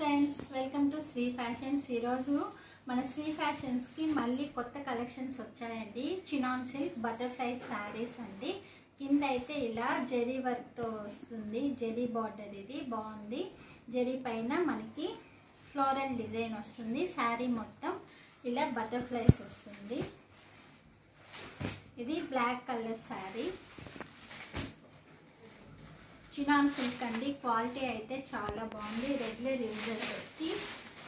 Friends, welcome to Sri fashions. ఈరోజు మన శ్రీ ఫ్యాషన్స్కి మళ్ళీ కొత్త కలెక్షన్స్ వచ్చాయండి. చినాన్ సిల్క్ బటర్ఫ్లై శారీస్ అండి. కింద అయితే ఇలా జెరీ వర్క్తో వస్తుంది. జెరీ బార్డర్ ఇది బాగుంది. జెరీ పైన మనకి ఫ్లోరల్ డిజైన్ వస్తుంది. శారీ మొత్తం ఇలా బటర్ఫ్లైస్ వస్తుంది. ఇది black colour sari. Chinon silk అండి. క్వాలిటీ అయితే చాలా బాగుంది. రెగ్యులర్ యూజర్స్కి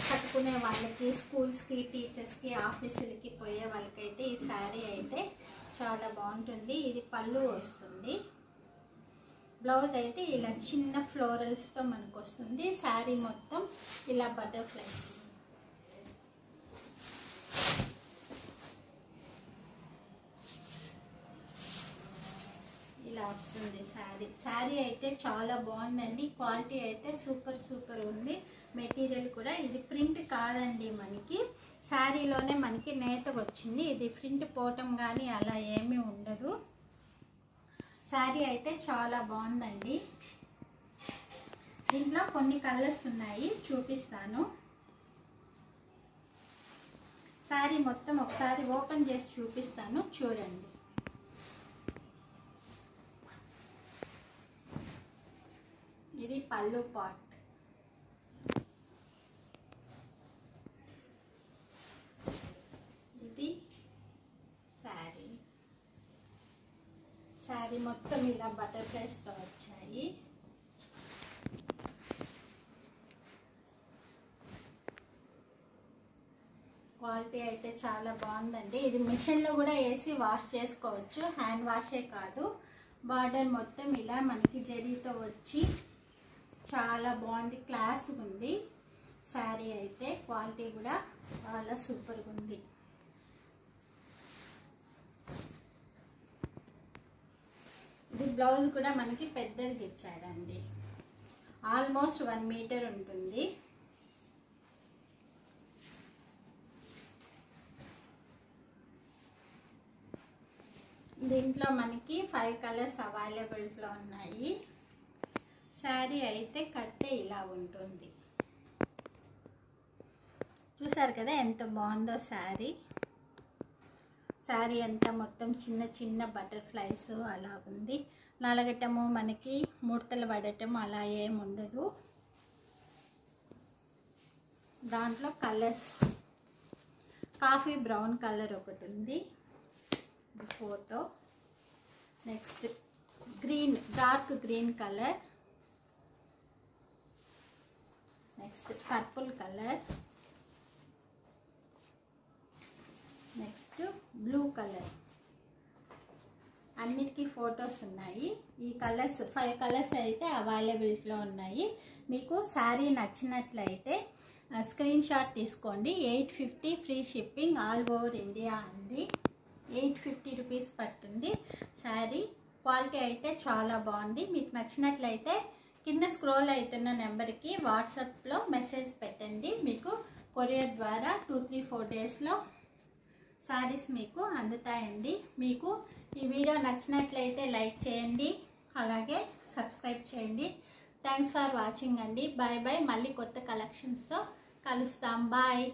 కట్టుకునే వాళ్ళకి, స్కూల్స్కి, టీచర్స్కి, ఆఫీసులకి పోయే వాళ్ళకైతే ఈ శారీ అయితే చాలా బాగుంటుంది. ఇది పళ్ళు వస్తుంది. బ్లౌజ్ అయితే ఇలా చిన్న ఫ్లోరల్స్తో మనకు వస్తుంది. శారీ మొత్తం ఇలా బటర్ఫ్లైస్. ఇలా వస్తుంది శారీ అయితే చాలా బాగుందండి. క్వాలిటీ అయితే సూపర్ ఉంది. మెటీరియల్ కూడా ఇది ప్రింట్ కాదండి, మనకి శారీలోనే మనకి నేత వచ్చింది. ఇది ప్రింట్ పోవటం కానీ అలా ఏమీ ఉండదు. శారీ అయితే చాలా బాగుందండి. దీంట్లో కొన్ని కలర్స్ ఉన్నాయి, చూపిస్తాను. శారీ మొత్తం ఒకసారి ఓపెన్ చేసి చూపిస్తాను, చూడండి. ఇది పళ్ళు పార్ట్. ఇది శారీ మొత్తం ఇలా బటర్ఫ్లైస్తో వచ్చాయి. క్వాలిటీ అయితే చాలా బాగుందండి. ఇది మిషన్లో కూడా వేసి వాష్ చేసుకోవచ్చు, హ్యాండ్ వాషే కాదు. బార్డర్ మొత్తం ఇలా మనకి జరీతో వచ్చి చాలా బాగుంది. క్లాస్ ఉంది శారీ అయితే. క్వాలిటీ కూడా చాలా సూపర్గా ఉంది. ఇది బ్లౌజ్ కూడా మనకి పెద్దది ఇచ్చాడండి. ఆల్మోస్ట్ 1 మీటర్ ఉంటుంది. దీంట్లో మనకి 5 కలర్స్ అవైలబుల్గా ఉన్నాయి. శారీ అయితే కడితే ఇలా ఉంటుంది. చూసారు కదా ఎంత బాగుందో శారీ. శారీ అంతా మొత్తం చిన్న బటర్ఫ్లైస్ అలా ఉంది. నలగటము, మనకి ముడతలు పడటం అలా ఏమి ఉండదు. దాంట్లో కలర్స్ కాఫీ బ్రౌన్ కలర్ ఒకటి ఉంది, photo. Next green, dark green colour. Next purple colour. Next blue colour. అన్నిటికీ ఫొటోస్ ఉన్నాయి. ఈ కలర్స్ 5 కలర్స్ అయితే అవైలబిలిటీలో ఉన్నాయి. మీకు శారీ నచ్చినట్లయితే స్క్రీన్ షాట్ తీసుకోండి. 850 free shipping all over India అండి. 850 రూపీస్ పడుతుంది శారీ. క్వాలిటీ అయితే చాలా బాగుంది. మీకు నచ్చినట్లయితే కింద స్క్రోల్ అవుతున్న నెంబర్కి వాట్సాప్లో మెసేజ్ పెట్టండి. మీకు కొరియర్ ద్వారా 2-3-4 డేస్లో శారీస్ మీకు అందుతాయండి. మీకు ఈ వీడియో నచ్చినట్లయితే లైక్ చేయండి, అలాగే సబ్స్క్రైబ్ చేయండి. థ్యాంక్స్ ఫర్ వాచింగ్ అండి. బాయ్. మళ్ళీ కొత్త కలెక్షన్స్తో కలుస్తాం. బాయ్.